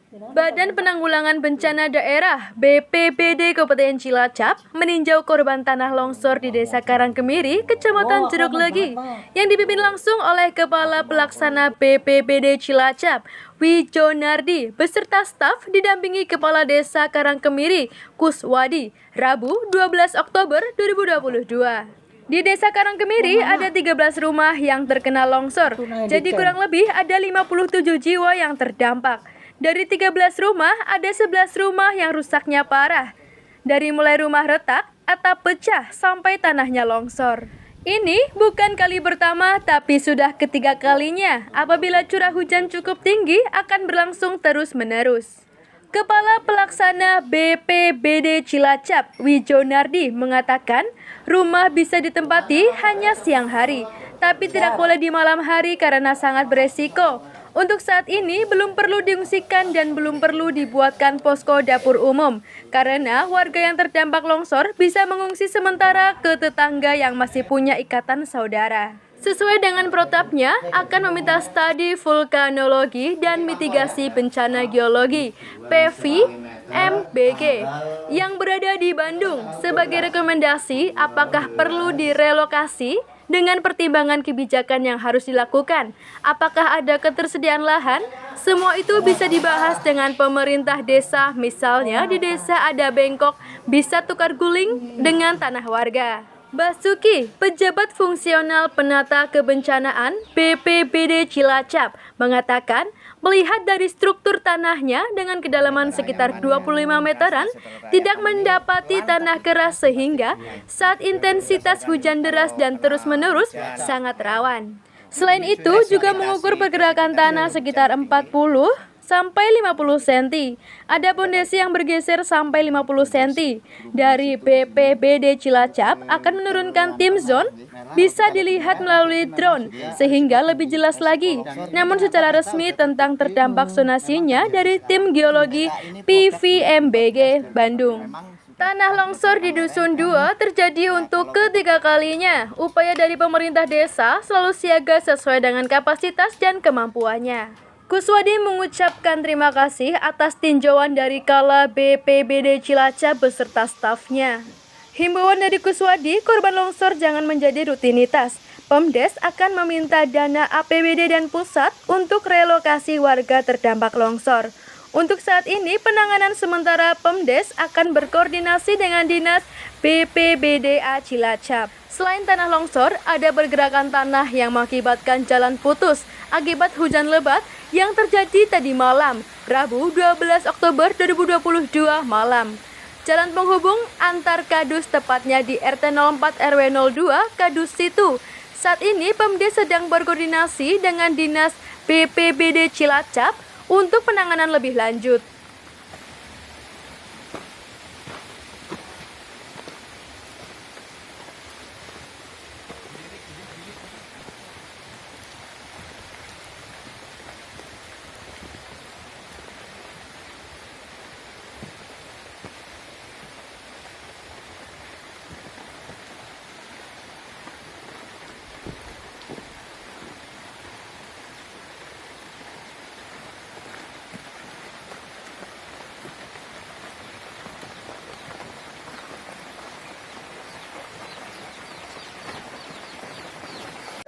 Badan Penanggulangan Bencana Daerah (BPBD) Kabupaten Cilacap meninjau korban tanah longsor di Desa Karangkemiri, Kecamatan Jeruk Legi, yang dipimpin langsung oleh Kepala Pelaksana BPBD Cilacap, Wijonardi, beserta staf didampingi Kepala Desa Karangkemiri, Kuswadi, Rabu 12 Oktober 2022. Di Desa Karangkemiri ada 13 rumah yang terkena longsor, jadi kurang lebih ada 57 jiwa yang terdampak. Dari 13 rumah, ada 11 rumah yang rusaknya parah. Dari mulai rumah retak, atap pecah, sampai tanahnya longsor. Ini bukan kali pertama, tapi sudah ketiga kalinya. Apabila curah hujan cukup tinggi, akan berlangsung terus-menerus. Kepala Pelaksana BPBD Cilacap, Wijonardi, mengatakan rumah bisa ditempati hanya siang hari, tapi tidak boleh di malam hari karena sangat beresiko. Untuk saat ini belum perlu diungsikan dan belum perlu dibuatkan posko dapur umum, karena warga yang terdampak longsor bisa mengungsi sementara ke tetangga yang masih punya ikatan saudara. Sesuai dengan protapnya, akan meminta studi vulkanologi dan mitigasi bencana geologi (PVMBG) yang berada di Bandung sebagai rekomendasi apakah perlu direlokasi dengan pertimbangan kebijakan yang harus dilakukan. Apakah ada ketersediaan lahan? Semua itu bisa dibahas dengan pemerintah desa, misalnya di desa ada bengkok, bisa tukar guling dengan tanah warga. Basuki, pejabat fungsional penata kebencanaan BPBD Cilacap, mengatakan melihat dari struktur tanahnya dengan kedalaman sekitar 25 meteran, tidak mendapati tanah keras sehingga saat intensitas hujan deras dan terus-menerus sangat rawan. Selain itu juga mengukur pergerakan tanah sekitar 40 sampai 50 cm. Ada pondasi yang bergeser sampai 50 cm. Dari BPBD Cilacap akan menurunkan tim zone, bisa dilihat melalui drone sehingga lebih jelas lagi. Namun secara resmi tentang terdampak zonasinya dari tim geologi PVMBG Bandung. Tanah longsor di Dusun 2 terjadi untuk ketiga kalinya. Upaya dari pemerintah desa selalu siaga sesuai dengan kapasitas dan kemampuannya. Kuswadi mengucapkan terima kasih atas tinjauan dari Kala BPBD Cilacap beserta stafnya. Himbauan dari Kuswadi, korban longsor jangan menjadi rutinitas. Pemdes akan meminta dana APBD dan pusat untuk relokasi warga terdampak longsor. Untuk saat ini, penanganan sementara Pemdes akan berkoordinasi dengan Dinas BPBDA Cilacap. Selain tanah longsor, ada pergerakan tanah yang mengakibatkan jalan putus akibat hujan lebat yang terjadi tadi malam, Rabu 12 Oktober 2022 malam. Jalan penghubung antar kadus tepatnya di RT 04 RW 02 Kadus Situ. Saat ini Pemdes sedang berkoordinasi dengan Dinas BPBD Cilacap untuk penanganan lebih lanjut.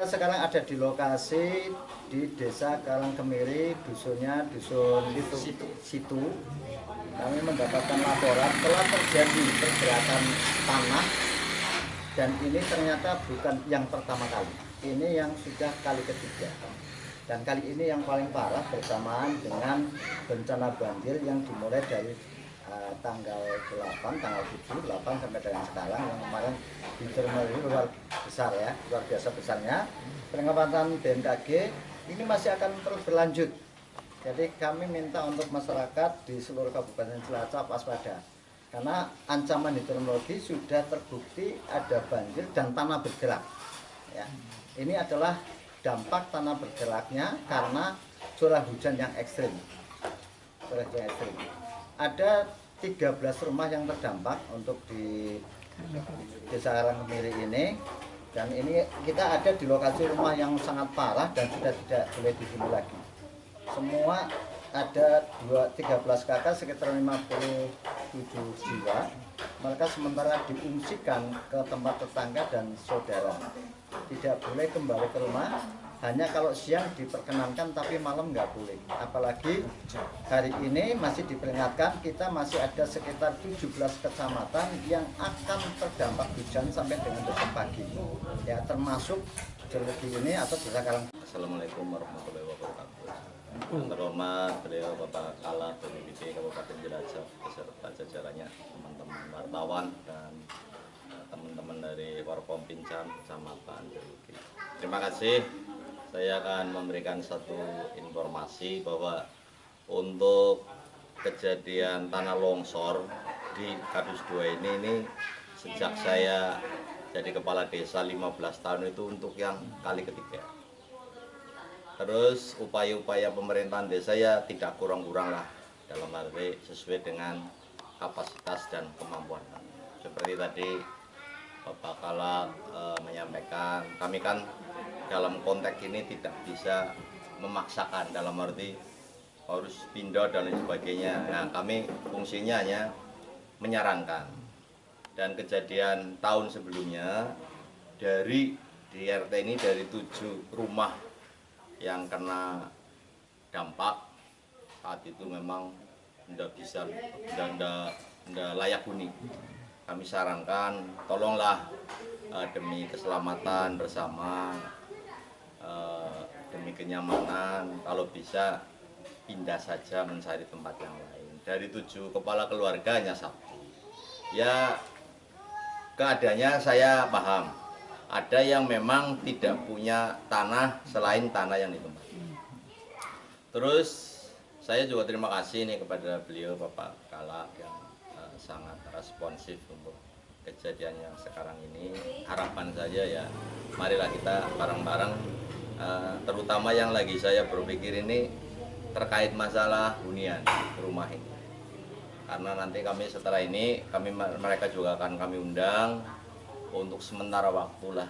Kita sekarang ada di lokasi di Desa Karangkemiri, dusunnya Dusun Situ. Kami mendapatkan laporan telah terjadi pergerakan tanah dan ini ternyata bukan yang pertama kali. Ini yang sudah kali ketiga. Dan kali ini yang paling parah bersamaan dengan bencana banjir yang dimulai dari tanggal 8, tanggal 7, 8 sampai dengan sekarang yang kemarin di Termeli luar besar ya, luar biasa besarnya. Pengamatan BMKG ini masih akan terus berlanjut. Jadi kami minta untuk masyarakat di seluruh Kabupaten Cilacap waspada. Karena ancaman hidrologi sudah terbukti ada banjir dan tanah bergerak. Ya. Ini adalah dampak tanah bergeraknya karena curah hujan yang ekstrim. Ada 13 rumah yang terdampak untuk di Desa Karangkemiri ini, dan ini kita ada di lokasi rumah yang sangat parah dan sudah tidak boleh dihuni lagi. Semua ada 13 kakak sekitar 57 jiwa. Mereka sementara diungsikan ke tempat tetangga dan saudara. Tidak boleh kembali ke rumah, hanya kalau siang diperkenankan tapi malam nggak boleh. Apalagi hari ini masih diperingatkan, kita masih ada sekitar 17 kecamatan yang akan terdampak hujan sampai dengan besok pagi. Ya, termasuk Jelegi ini atau Desa Kalang. Assalamualaikum warahmatullahi wabarakatuh. Yang terhormat beliau Bapak Kala BPBD Kabupaten Cilacap beserta jajarannya, teman-teman wartawan dan teman-teman dari Forkom Pincam Kecamatan Jelegi. Terima kasih. Saya akan memberikan satu informasi bahwa untuk kejadian tanah longsor di Kadus 2 ini sejak saya jadi kepala desa 15 tahun itu untuk yang kali ketiga. Terus upaya-upaya pemerintahan desa ya tidak kurang-kurang lah, dalam arti sesuai dengan kapasitas dan kemampuan. Seperti tadi Bapak Kala menyampaikan, kami kan dalam konteks ini tidak bisa memaksakan, dalam arti harus pindah dan lain sebagainya. Nah, kami fungsinya hanya menyarankan. Dan kejadian tahun sebelumnya di RT ini dari 7 rumah yang kena dampak saat itu memang tidak layak huni. Kami sarankan tolonglah demi keselamatan bersama, demi kenyamanan, kalau bisa pindah saja mencari tempat yang lain. Dari 7 kepala keluarga hanya 1. Ya, keadaannya saya paham. Ada yang memang tidak punya tanah selain tanah yang ditempati. Terus saya juga terima kasih nih kepada beliau Bapak Kala yang sangat responsif untuk kejadian yang sekarang ini. Harapan saja ya, marilah kita bareng-bareng, terutama yang lagi saya berpikir ini terkait masalah hunian rumah ini. Karena nanti kami setelah ini, mereka juga akan kami undang untuk sementara waktu lah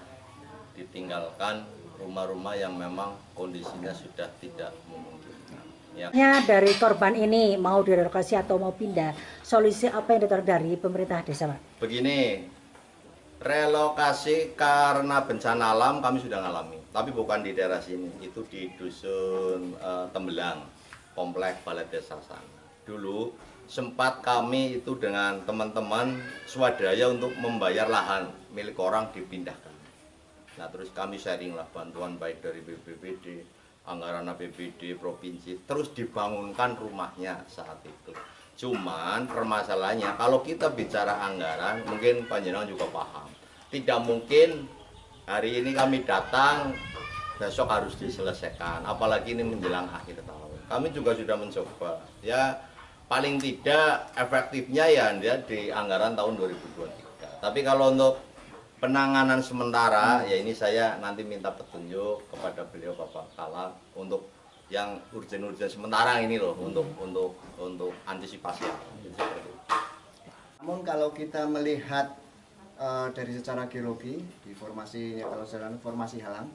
ditinggalkan rumah-rumah yang memang kondisinya sudah tidak memungkinkan. Ya. Dari korban ini mau direlokasi atau mau pindah, solusi apa yang ditaruh dari pemerintah desa, Pak? Begini, relokasi karena bencana alam kami sudah ngalami, tapi bukan di daerah sini, itu di dusun Tembelang, komplek Balai Desa sana. Dulu sempat kami itu dengan teman-teman swadaya untuk membayar lahan milik orang dipindahkan. Nah, terus kami sharing lah bantuan baik dari BPBD, anggaran APBD provinsi, terus dibangunkan rumahnya saat itu. Cuman permasalahannya kalau kita bicara anggaran, mungkin panjenengan juga paham, tidak mungkin hari ini kami datang besok harus diselesaikan, apalagi ini menjelang akhir tahun. Kami juga sudah mencoba ya, paling tidak efektifnya ya di anggaran tahun 2023. Tapi kalau untuk penanganan sementara ya ini saya nanti minta petunjuk kepada beliau Bapak Kala untuk yang urgen-urgen sementara ini loh, untuk antisipasi. Namun kalau kita melihat dari secara geologi di formasi, kalau sekarang formasi halang,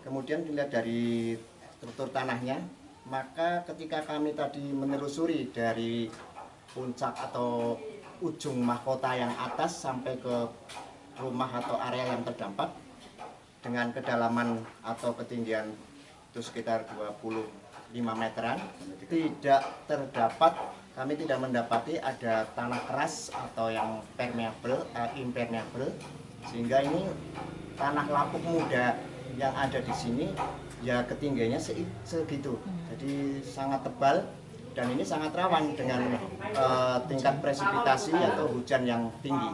kemudian dilihat dari struktur tanahnya, maka ketika kami tadi menelusuri dari puncak atau ujung mahkota yang atas sampai ke rumah atau area yang terdampak dengan kedalaman atau ketinggian itu sekitar 25 meteran, tidak terdapat, kami tidak mendapati ada tanah keras atau yang impermeable, sehingga ini tanah lapuk muda yang ada di sini ya ketinggiannya segitu, jadi sangat tebal dan ini sangat rawan dengan tingkat presipitasi atau hujan yang tinggi.